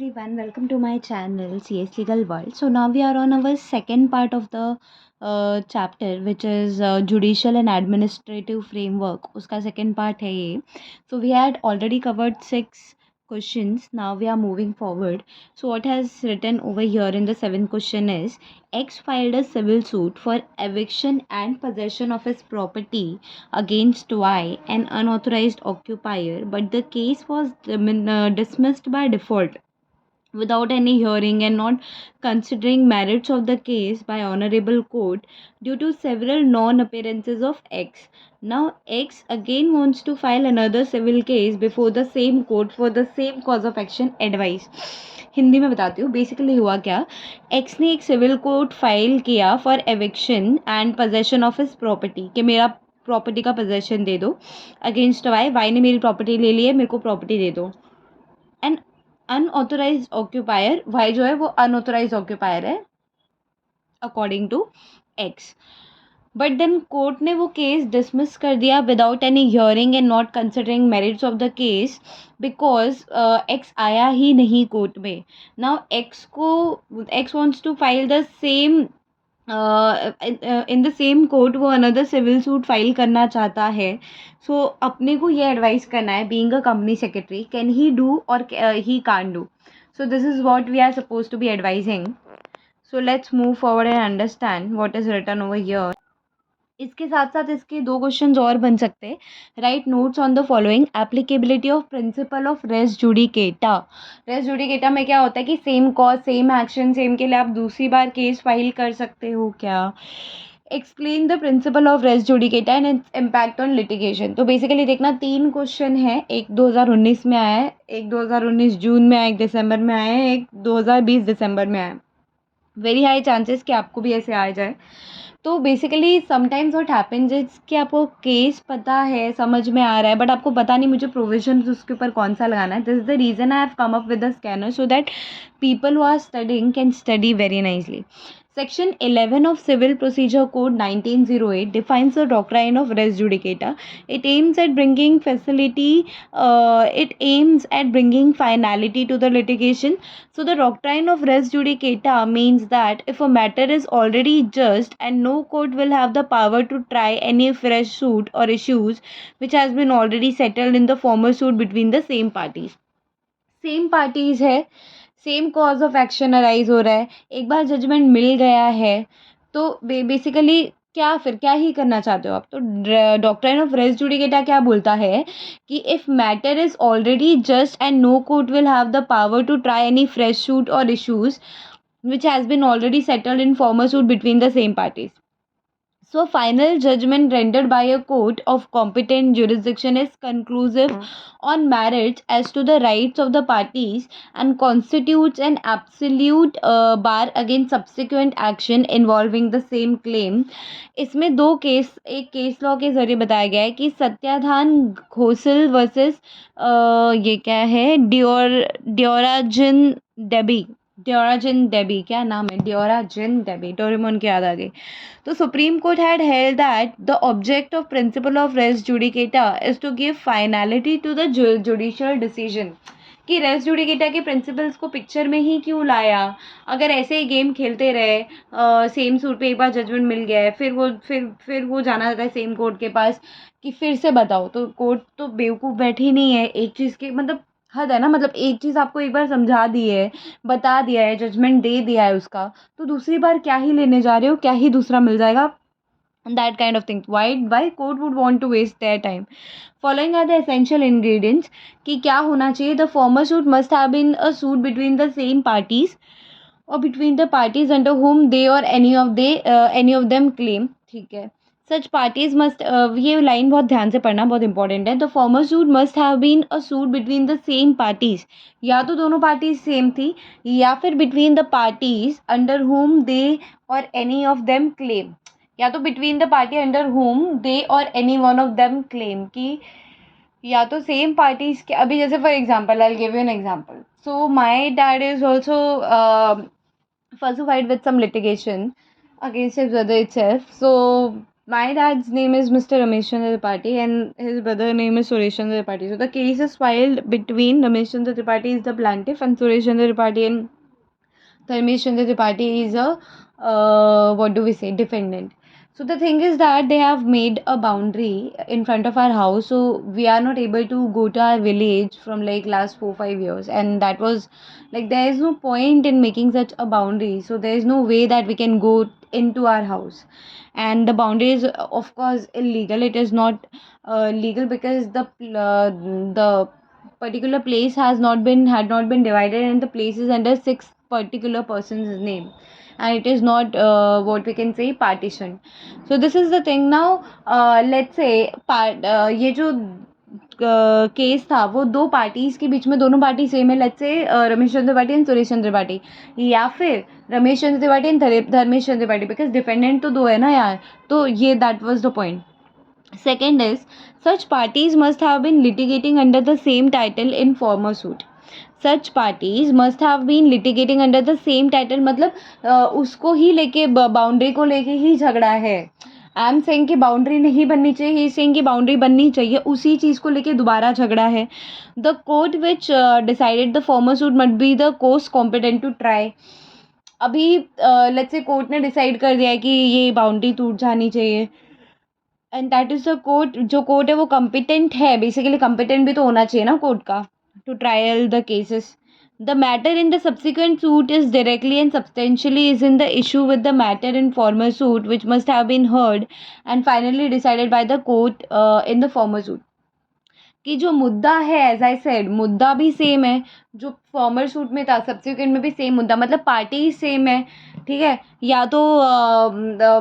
everyone, welcome to my channel CS Legal World. So now we are on our second part of the chapter, which is judicial and administrative framework. उसका second part है ये. So we had already covered 6 questions. Now we are moving forward. So what has written over here in the 7th question is X filed a civil suit for eviction and possession of his property against Y, an unauthorized occupier, but the case was dismissed by default without any hearing and not considering merits of the case by honorable court due to several non-appearances of X. Now X again wants to file another civil case before the same court for the same cause of action advice. Hindi में बताती हूँ. Basically हुआ क्या, x ने एक civil court file किया for eviction and possession of his property कि मेरा प्रॉपर्टी का पोजेशन दे दो अगेंस्ट वाई. वाई ने मेरी प्रॉपर्टी ले ली है, मेरे को प्रॉपर्टी दे दो. एंड अनऑथोराइज ऑक्यूपायर, वाई जो है वो अनऑथोराइज ऑक्यूपायर है according to X. But then court ने वो केस डिसमिस कर दिया without any hearing and not considering merits of the case because X आया ही नहीं कोर्ट में. Now X wants to file the same in the same court, वो another civil suit file करना चाहता है. सो अपने को ये एडवाइस करना है, being a company secretary, can he do और he can do. So this is what we are suppose to be advising. So let's move forward and understand what is written over here. इसके साथ साथ इसके 2 questions और बन सकते हैं. Write notes on the following. Applicability of principle of res judicata. Res judicata में क्या होता है कि same cause same action same के लिए आप दूसरी बार केस फाइल कर सकते हो क्या. Explain the principle of res judicata and its impact on litigation. तो बेसिकली देखना 3 क्वेश्चन है. एक 2019 में आया है, एक 2019 जून में आया, एक दिसंबर में आया है, एक 2020 दिसंबर में आया. वेरी हाई चांसेस कि आपको भी ऐसे आ जाए. तो basically sometimes what happens is कि आपको केस पता है, समझ में आ रहा है, बट आपको पता नहीं मुझे प्रोविजन उसके ऊपर कौन सा लगाना है. This is the reason I have come up with the scanner so that people who are studying can study very nicely. Section 11 of Civil Procedure Code 1908 defines the doctrine of res judicata. It aims at bringing finality to the litigation. So the doctrine of res judicata means that if a matter is already judged and no court will have the power to try any fresh suit or issues which has been already settled in the former suit between the same parties. Same parties है, same cause of action arise हो रहा है, एक बार judgement मिल गया है, तो basically क्या ही करना चाहते हो आप. तो डॉक्ट्राइन ऑफ रेस जुडिकेटा क्या बोलता है कि if matter is already just and no court will have the power to try any fresh suit और issues which has been already settled in former suit between the same parties. So final judgment rendered by a court of competent jurisdiction is conclusive on merits as to the rights of the parties and constitutes an absolute bar against subsequent action involving the same claim. इसमें 2 case, एक case law के ज़रिए बताया गया है कि सत्याधान Ghosal versus ये क्या है, डियोराजिन डेबी, क्या नाम है, डियोराजिन डेबी, डोरेमोन की याद आ गई. तो supreme court had held that the object of principle of res judicata is to give finality to the judicial decision. कि रेस जुडिकेटा के प्रिंसिपल्स को पिक्चर में ही क्यों लाया. अगर ऐसे ही गेम खेलते रहे, सेम सूट पे एक बार जजमेंट मिल गया है, फिर वो जाना जाता है सेम कोर्ट के पास कि फिर से बताओ, तो कोर्ट तो बेवकूफ़ बैठी नहीं है. एक चीज़ के मतलब हद है ना, मतलब एक चीज़ आपको एक बार समझा दी है, बता दिया है, जजमेंट दे दिया है उसका, तो दूसरी बार क्या ही लेने जा रहे हो, क्या ही दूसरा मिल जाएगा. that kind of things. Why court would want to waste their time. Following are the essential ingredients कि क्या होना चाहिए. The former suit must have been a suit between the same parties or between the parties under whom they or any of them claim. ठीक है. Such parties must ये line बहुत ध्यान से पढ़ना, बहुत इंपॉर्टेंट है. The former suit must have been a suit between the same parties. या तो दोनों पार्टीज सेम थी, या फिर between the parties under whom they or any of them claim. या तो between the party under whom they और any one of them claim की, या तो सेम पार्टीज के. अभी जैसे for example, I will give you an example. So my dad is also falsified with some litigation against his brother itself. So My dad's name is Mr. Ramesh Chandra Tripathi and his brother name is Suresh Chandra Tripathi. So the case is filed between Ramesh Chandra Tripathi is the plaintiff and Suresh Chandra Tripathi and Dharmesh Chandra Tripathi is a what do we say, defendant. So the thing is that they have made a boundary in front of our house, so we are not able to go to our village from like last 4-5 years, and that was like there is no point in making such a boundary. So there is no way that we can go into our house, and the boundary is of course illegal. It is not legal because the particular place had not been divided and the place is under six particular person's name, and it is not what we can say partition. So this is the thing. Now let's say ये जो case था वो दो parties के बीच में, दोनों party same है, let's say Ramesh Chandra Tripathi and Suresh Chandra Tripathi, या फिर Ramesh Chandra Tripathi and Dharmesh Chandra Tripathi, because defendant तो दो है ना यार. तो ये that was the point. Second is, such parties must have been litigating under the same title in former suit. Such parties must have been litigating under the same title, मतलब उसको ही लेके बाउंड्री को लेके ही झगड़ा है. आई एम सेइंग कि boundary नहीं बननी चाहिए, ही सेइंग कि बाउंड्री बननी चाहिए, उसी चीज़ को लेके दोबारा झगड़ा है. The court which decided the former suit must be the court competent to try. अभी लेट्स से कोर्ट ने डिसाइड कर दिया है कि ये बाउंड्री टूट जानी चाहिए, and that is the court. जो कोर्ट है वो कॉम्पिटेंट है, बेसिकली कॉम्पिटेंट भी तो होना चाहिए ना कोर्ट का, to trial the cases. The matter in the subsequent suit is directly and substantially is in the issue with the matter in former suit, which must have been heard and finally decided by the court in the former suit. कि जो मुद्दा है, as I said, मुद्दा भी same है, जो farmer suit में था सब्सिक्वेंट में भी सेम मुद्दा, मतलब पार्टी सेम है. ठीक है, या तो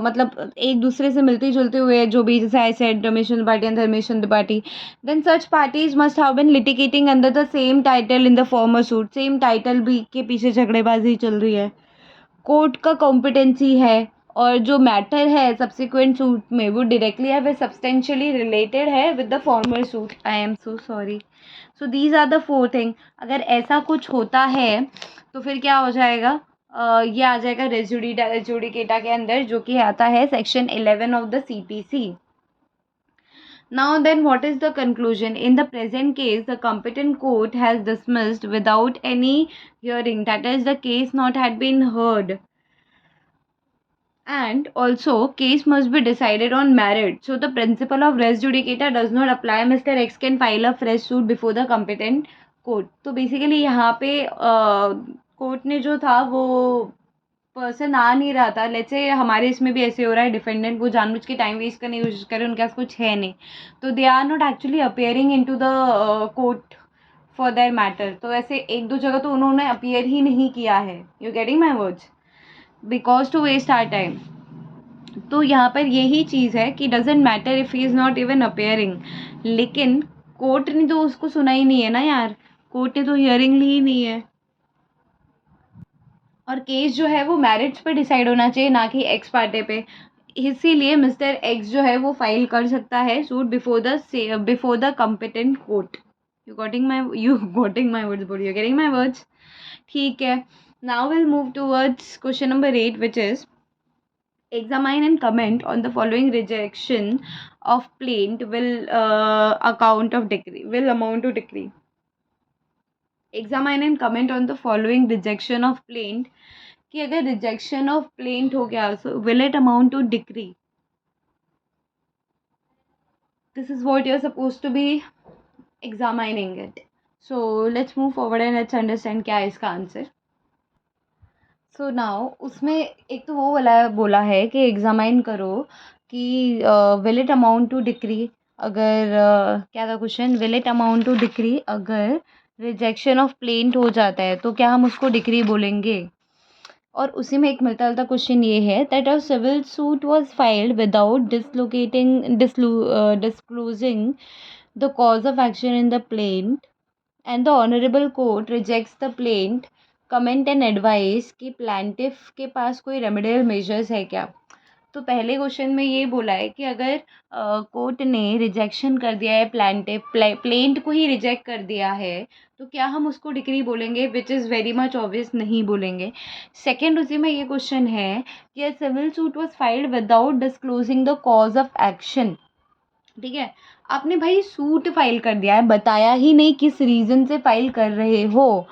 मतलब एक दूसरे से मिलते जुलते हुए, जो भी जैसे I said Ramesh Chandra party and Dharmesh Chandra party, then such parties must have been litigating under the same title in the former suit. Same title भी के पीछे झगड़ेबाजी चल रही है, कोर्ट का कॉम्पिटेंसी है, और जो मैटर है सब्सिक्वेंट सूट में वो डायरेक्टली है, वह सब्सटेंशियली रिलेटेड है with the former suit. I am so sorry. So these are the four thing. अगर ऐसा कुछ होता है तो फिर क्या हो जाएगा, ये आ जाएगा रेस जुडिकेटा के अंदर, जो कि आता है section 11 of the CPC. Now then, what is the conclusion? In the present case, the competent court has dismissed without any hearing, that is the case not had been heard, and also case must be decided on merit. So the principle of res judicata does not apply. Mr. X can file a fresh suit before the competent court. तो basically यहाँ पे court ने जो था वो person आ नहीं रहा था. लेट्स से हमारे इसमें भी ऐसे हो रहा है, डिफेंडेंट वो जानबूझ के टाइम वेस्ट करने की कोशिश करे, उनके पास कुछ है नहीं, तो they are not actually appearing in to the court for their matter. तो ऐसे एक दो जगह तो उन्होंने अपेयर ही नहीं किया है. You getting my words, because to waste our time. तो यहाँ पर यही चीज़ है कि doesn't matter if he is not even appearing. लेकिन कोर्ट ने तो उसको सुना ही नहीं है ना यार, कोर्ट ने तो हियरिंग ली ही नहीं है, और केस जो है वो मैरिट्स पे डिसाइड होना चाहिए, ना कि एक्स पार्टे पे. इसीलिए मिस्टर एक्स जो है वो फाइल कर सकता है suit before the competent court. You getting my words बोल, यू गेटिंग माई वर्ड्स. ठीक है, now will move towards question number 8, which is examine and comment on the following rejection of plaint will amount to decree. Examine and comment on the following rejection of plaint, कि अगर rejection of plaint हो गया, so will it amount to decree? This is what you're supposed to be examining it. So let's move forward and let's understand क्या है इसका answer. So now उसमें एक तो वो वाला बोला है कि एग्जामाइन करो कि will it amount to decree. अगर क्या था question, will it amount to decree, अगर रिजेक्शन ऑफ प्लेंट हो जाता है तो क्या हम उसको डिक्री बोलेंगे. और उसी में एक मिलता जुलता क्वेश्चन ये है that a civil suit was filed without disclosing the cause of action in the plaint and the honourable court rejects the plaint. Comment and advice कि प्लांटिफ के पास कोई रेमेडियल मेजर्स है क्या. तो पहले क्वेश्चन में ये बोला है कि अगर कोर्ट ने रिजेक्शन कर दिया है, प्लेंट को ही रिजेक्ट कर दिया है, तो क्या हम उसको डिक्री बोलेंगे, which is very much obvious, नहीं बोलेंगे। सेकेंड उसी में ये क्वेश्चन है कि a civil suit was filed without disclosing the cause of action. ठीक है, आपने भाई सूट फाइल कर दिया है, बताया ही नहीं किस रीज़न से फाइल कर रहे हो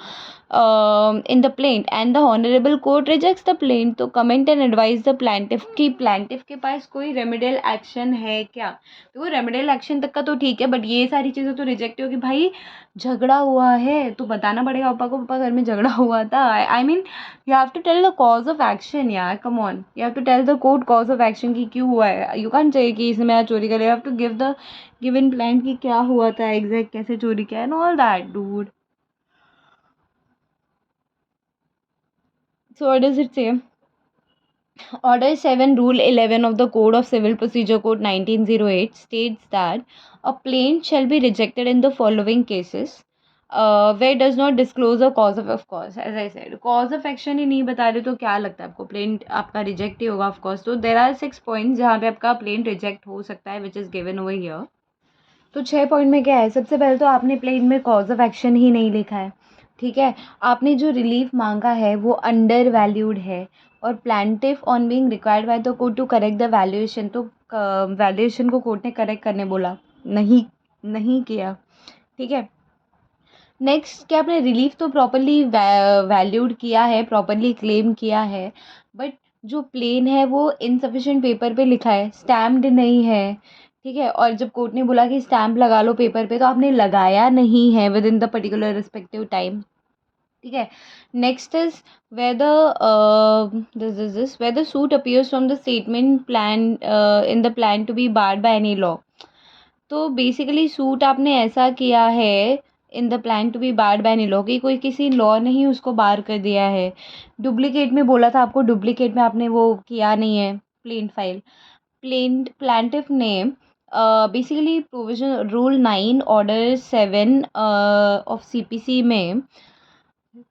इन the plaint, and the honourable court rejects the plaint, तो comment and advise the plaintiff कि प्लांटिफ के पास कोई रेमेडियल एक्शन है क्या। तो वो रेमेडियल एक्शन तक का तो ठीक है, बट ये सारी चीज़ें तो रिजेक्ट हो कि भाई झगड़ा हुआ है तो बताना पड़ेगा पापा को, पापा घर में झगड़ा हुआ था। I mean you have to tell the cause of action यार, come on, you have to tell the court cause of action कि क्यों हुआ है। यू कांट से कि इसने मेरा चोरी कर लिया, you have to give the given plan कि क्या हुआ था एग्जैक्ट, कैसे चोरी किया and all that dude. So what does it say? Order 7 Rule 11 of the Code of Civil Procedure Code 1908 states that a plaint shall be rejected in the following cases where it does not disclose a cause of course, as I said, cause of action ही नहीं बता रहे तो क्या लगता है आपको plaint आपका reject ही होगा ऑफ कोर्स। तो देर आर 6 पॉइंट्स जहाँ पे आपका प्लेंट रिजेक्ट हो सकता है which is given over here. तो 6 पॉइंट में क्या है, सबसे पहले तो आपने प्लेन में कॉज ऑफ एक्शन ही नहीं लिखा है। ठीक है, आपने जो रिलीफ मांगा है वो अंडर वैल्यूड है, और plaintiff on being required by the court to correct the valuation, तो वैल्यूएशन को कोर्ट ने करेक्ट करने बोला, नहीं नहीं किया। ठीक है, नेक्स्ट क्या आपने रिलीफ तो प्रॉपरली वैल्यूड किया है, प्रॉपरली क्लेम किया है, बट जो प्लेन है वो इनसफिशिएंट पेपर पे लिखा है, स्टैम्प्ड नहीं है। ठीक है, और जब कोर्ट ने बोला कि स्टैम्प लगा लो पेपर पे, तो आपने लगाया नहीं है with in the particular respective time. ठीक है, next is where the suit appears from the statement plan in the plan to be barred by any law। तो बेसिकली सूट आपने ऐसा किया है in the plan to be barred by any law कि कोई किसी लॉ ने ही उसको बार कर दिया है। डुप्लीकेट में बोला था आपको, डुप्लीकेट में आपने वो किया नहीं है प्लेन फाइल। प्लांटिफ ने basically provision rule 9 order 7 of CPC में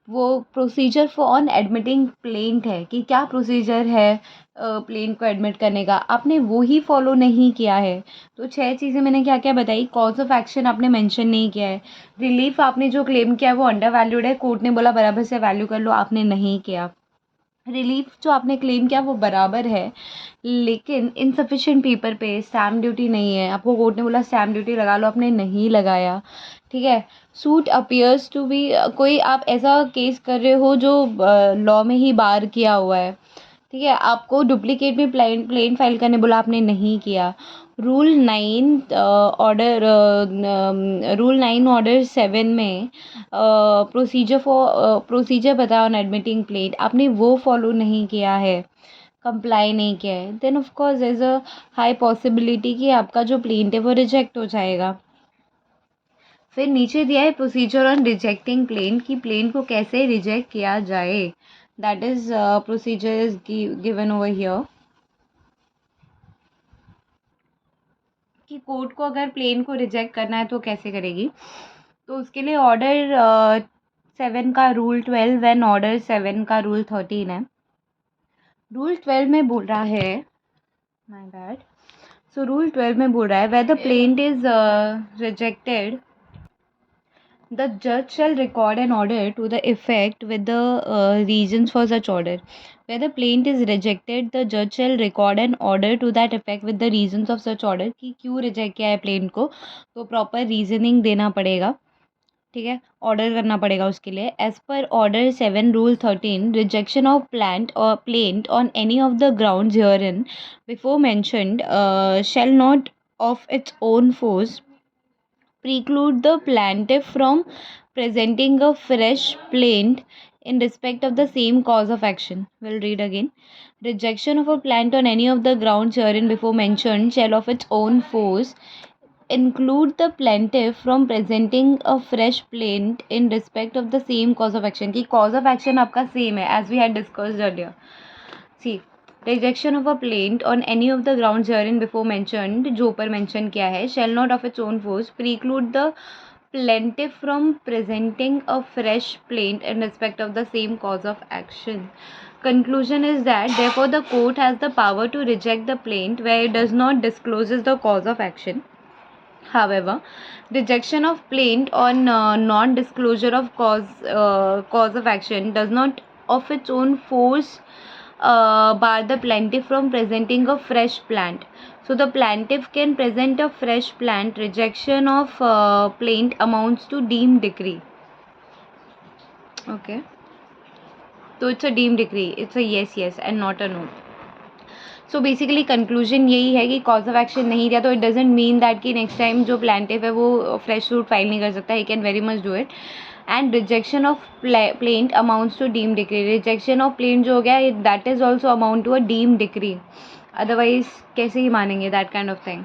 वो procedure for on admitting plaint है कि क्या प्रोसीजर है प्लेंट को एडमिट करने का, आपने वो ही फॉलो नहीं किया है। तो 6 चीज़ें मैंने क्या क्या बताई, कॉज ऑफ एक्शन आपने मेंशन नहीं किया है, रिलीफ आपने जो क्लेम किया है वो अंडर वैल्यूड है, कोर्ट ने बोला बराबर से वैल्यू कर लो, आपने नहीं किया। रिलीफ जो आपने क्लेम किया वो बराबर है, लेकिन इनसफिशिएंट पेपर पे स्टैम्प ड्यूटी नहीं है, आपको कोर्ट ने बोला स्टैम्प ड्यूटी लगा लो, आपने नहीं लगाया। ठीक है, सूट अपीयर्स टू बी, कोई आप ऐसा केस कर रहे हो जो लॉ में ही बार किया हुआ है। ठीक है, आपको डुप्लीकेट में प्लेन फाइल करने बोला, आपने नहीं किया। रूल 9 ऑर्डर रूल 9 ऑर्डर 7 में प्रोसीजर बताया ऑन एडमिटिंग प्लेट, आपने वो फॉलो नहीं किया है, कंप्लाई नहीं किया है, then of course there is a high possibility कि आपका जो प्लेंट है वो रिजेक्ट हो जाएगा। फिर नीचे दिया है प्रोसीजर ऑन रिजेक्टिंग प्लेन, कि प्लेन को कैसे रिजेक्ट किया जाए, that is procedure is given over here. कि कोर्ट को अगर प्लेन को रिजेक्ट करना है तो कैसे करेगी, तो उसके लिए ऑर्डर 7 का रूल 12 एंड ऑर्डर 7 का रूल 13 है। रूल 12 में बोल रहा है, माय बैड, सो रूल 12 में बोल रहा है where the plaint is rejected, the judge shall record an order to the effect with the reasons for such order। Where the plaint is rejected, the judge shall record an order to that effect with the reasons of such order, कि क्यों reject किया है plaint को, तो proper reasoning देना पड़ेगा। ठीक है, ऑर्डर करना पड़ेगा उसके लिए। As per order 7 rule 13, rejection of plant और plaint on any of the ground here in before mentioned shall not of its own force preclude the plaintiff from presenting a fresh plaint in respect of the same cause of action. We'll read again. Rejection of a plaint on any of the grounds herein before mentioned shall of its own force include the plaintiff from presenting a fresh plaint in respect of the same cause of action, कि cause of action आपका same है as we had discussed earlier. See, rejection of a plaint on any of the grounds herein before mentioned, जो ऊपर mention किया है, shall not of its own force preclude the plaintiff from presenting a fresh plaint in respect of the same cause of action। conclusion is that therefore the court has the power to reject the plaint where it does not discloses the cause of action. However, rejection of plaint on non-disclosure of cause of action does not of its own force bar the plaintiff from presenting a fresh plant. So the plaintiff can present a fresh plant. Rejection of plaint amounts to deemed decree. Okay. So it's a deemed decree. It's a yes and not a no. So basically conclusion यही है कि cause of action नहीं दिया तो it doesn't mean that कि next time जो प्लांटिव है वो फ्रेश सूट फाइल नहीं कर सकता. He can very much do it. And rejection of plaint amounts to deem decree. Rejection of plaint जो हो गया that is also amount to a deem decree. Otherwise कैसे ही मानेंगे that kind of thing.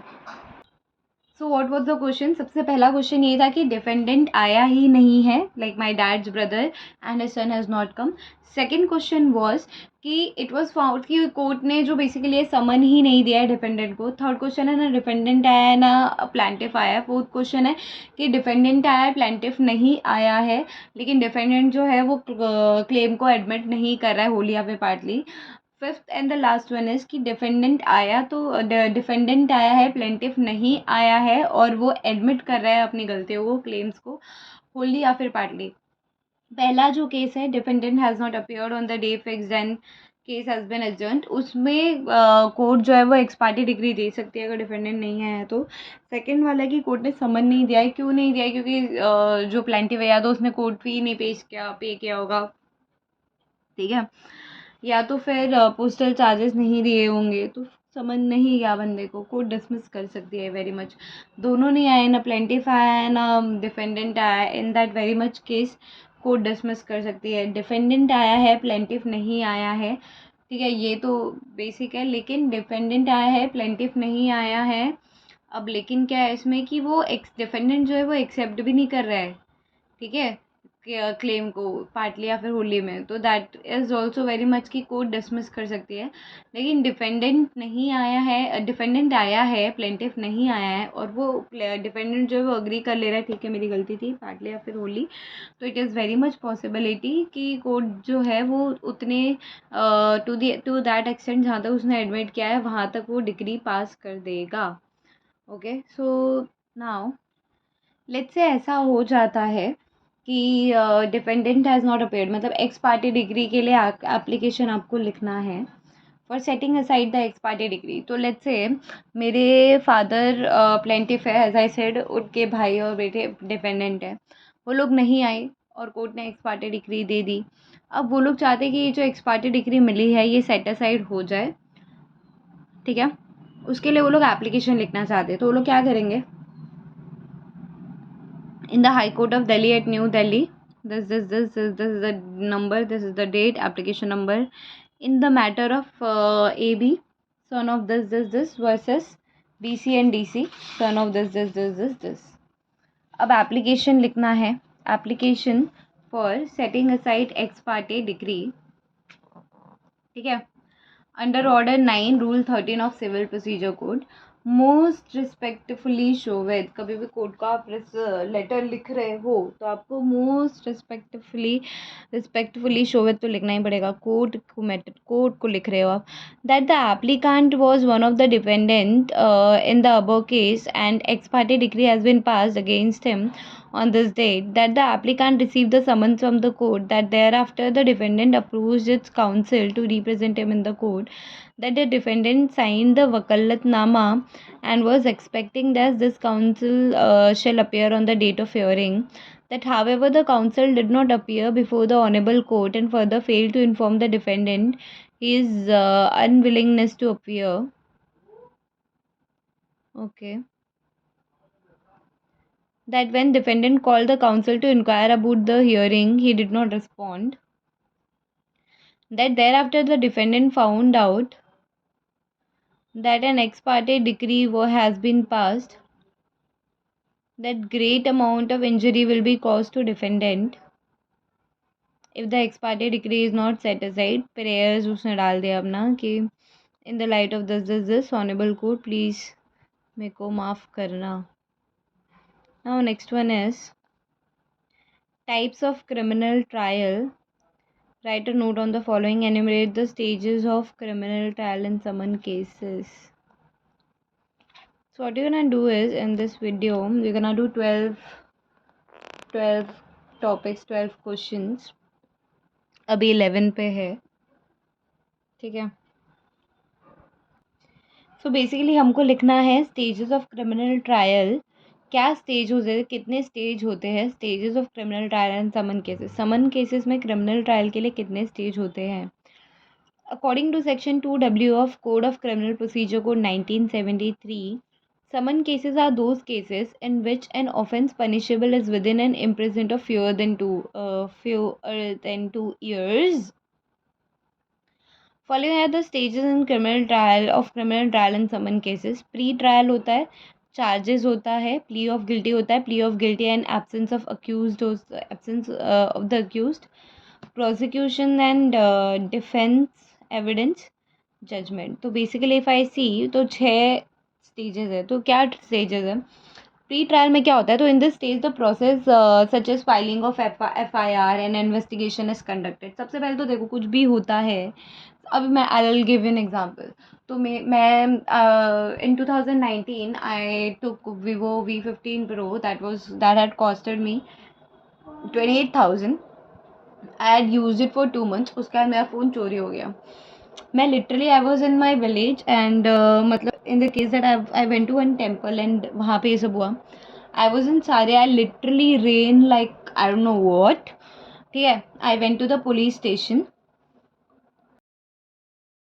So what was the question. सबसे पहला question ये था कि डिफेंडेंट आया ही नहीं है, like my dad's brother and his son has not come. Second question was कि इट वाज फाउंड कि कोर्ट ने जो बेसिकली ये समन ही नहीं दिया है डिफेंडेंट को. थर्ड क्वेश्चन है ना डिफेंडेंट आया है ना प्लांटिफ आया है. फोर्थ क्वेश्चन है कि डिफेंडेंट आया है प्लांटिफ नहीं आया है, लेकिन डिफेंडेंट जो है वो क्लेम को एडमिट नहीं कर रहा है होली या फिर partly. Fifth and the last one is कि डिफेंडेंट आया तो डिफेंडेंट आया है प्लेंटिफ नहीं आया है और वो एडमिट कर रहा है अपनी गलतियों को क्लेम्स को होली या फिर पार्टली. पहला जो केस है defendant has not appeared on the day fixed and case has been adjourned. उसमें कोर्ट जो है वो एक्स पार्टी डिग्री दे सकती है अगर डिफेंडेंट नहीं आया है तो. सेकंड वाला कि कोर्ट ने समन नहीं दिया है. क्यों नहीं दिया है? क्योंकि जो प्लेंटिफ है या तो उसने कोर्ट फी नहीं पे किया होगा, ठीक है, या तो फिर पोस्टल चार्जेस नहीं दिए होंगे तो समझ नहीं गया बंदे को. कोर्ट डिसमिस कर सकती है वेरी मच. दोनों नहीं आए, ना प्लेंटिफ आया है ना डिफेंडेंट आया है. In that very much case court dismiss कर सकती है. डिफेंडेंट आया है प्लेंटिफ नहीं आया है, ठीक है, ये तो बेसिक है. लेकिन डिफेंडेंट आया है प्लेंटिफ नहीं आया है. अब लेकिन क्या है इसमें कि वो डिफेंडेंट जो है वो एक्सेप्ट भी नहीं कर रहा है, ठीक है, क्लेम को पार्टली या फिर होली में. तो that is also very much की कोर्ट डिसमिस कर सकती है. लेकिन डिफेंडेंट नहीं आया है, डिफेंडेंट आया है प्लेंटिफ नहीं आया है और वो डिफेंडेंट जो है वो अग्री कर ले रहा है, ठीक है मेरी गलती थी पार्टली या फिर होली, तो it is very much possibility कि कोर्ट जो है वो उतने टू दैट एक्सटेंट जहाँ तक उसने एडमिट किया है वहाँ तक वो डिग्री पास कर देगा. Okay. So now let's say ऐसा हो जाता है कि डिफेंडेंट हैज़ नॉट अपेयर्ड, मतलब एक्स पार्टी डिग्री के लिए एप्लीकेशन आपको लिखना है for setting aside the x party degree. तो लेट्स से मेरे फादर प्लेंटिफ है, एज आई सेड, उनके भाई और बेटे डिफेंडेंट है. वो लोग नहीं आए और कोर्ट ने एक्स पार्टी डिग्री दे दी. अब वो लोग चाहते हैं कि ये जो एक्स पार्टी डिग्री मिली है ये सेट असाइड हो जाए, ठीक है. उसके लिए वो लोग एप्लीकेशन लिखना चाहते हैं. तो वो लोग क्या करेंगे, in the High Court of Delhi at New Delhi, this is the number, this is the date, application number, in the matter of AB, son of this versus BC and DC, son of this. अब application लिखना है. Application for setting aside ex party decree, ठीक है, under order 9 rule 13 of civil procedure code. Most respectfully showeth. कभी भी court का आप letter लिख रहे हो तो आपको मोस्ट रिस्पेक्टफुली शोवित तो लिखना ही पड़ेगा. कोर्ट को लिख रहे हो आप. That the applicant was one of the dependent in the above case and ex party degree has been passed against him on this date, that the applicant received the summons from the court, that thereafter the defendant approached its counsel to represent him in the court, that the defendant signed the wakalatnama and was expecting that this counsel shall appear on the date of hearing, that however the counsel did not appear before the honorable court and further failed to inform the defendant his unwillingness to appear. Okay. That when defendant called the counsel to inquire about the hearing, he did not respond. That thereafter the defendant found out that an ex parte decree has been passed, that great amount of injury will be caused to defendant if the ex parte decree is not set aside. Prayers उसने डाल दिया अपना कि in the light of this honorable court please मेरे को माफ़ करना. Now next one is types of criminal trial Write a note on the following. Enumerate the stages of criminal trial and summon cases. So what you're gonna do is, in this video, we're gonna do 12 topics, 12 questions. अभी 11 पे है, ठीक है. So basically हमको लिखना है stages of criminal trial. क्या stage होते हैं, कितने स्टेज होते हैं stages of criminal trial and summon cases. Summon cases में क्रिमिनल ट्रायल के लिए कितने स्टेज होते हैं. According to section 2W of code of criminal procedure code 1973, summon cases are those cases in which an offence punishable is within an imprisonment of fewer than 2 years. Following are the stages in criminal trial and summon cases. Pre trial होता है, charges होता है, plea of guilty होता है, plea of guilty and absence of the accused, prosecution and defense evidence, judgment. तो basically if I see, तो 6 stages है. तो क्या stages है. प्री ट्रायल में क्या होता है, तो in this stage the process such as filing of FIR and investigation is conducted. सबसे पहले तो देखो कुछ भी होता है. अभी मैं आई विल गिव एन एग्जांपल. तो मैं इन 2019 आई टुक Vivo V15 Pro that had costed me 28,000. I had used it for 2 months. उसके बाद मेरा फ़ोन चोरी हो गया. मैं literally I was in my village and मतलब in the case that I went to one temple and वहाँ पे ये सब हुआ. आई वॉज इन सारे. I literally ran like I don't know what. ठीक है. I went to the police station.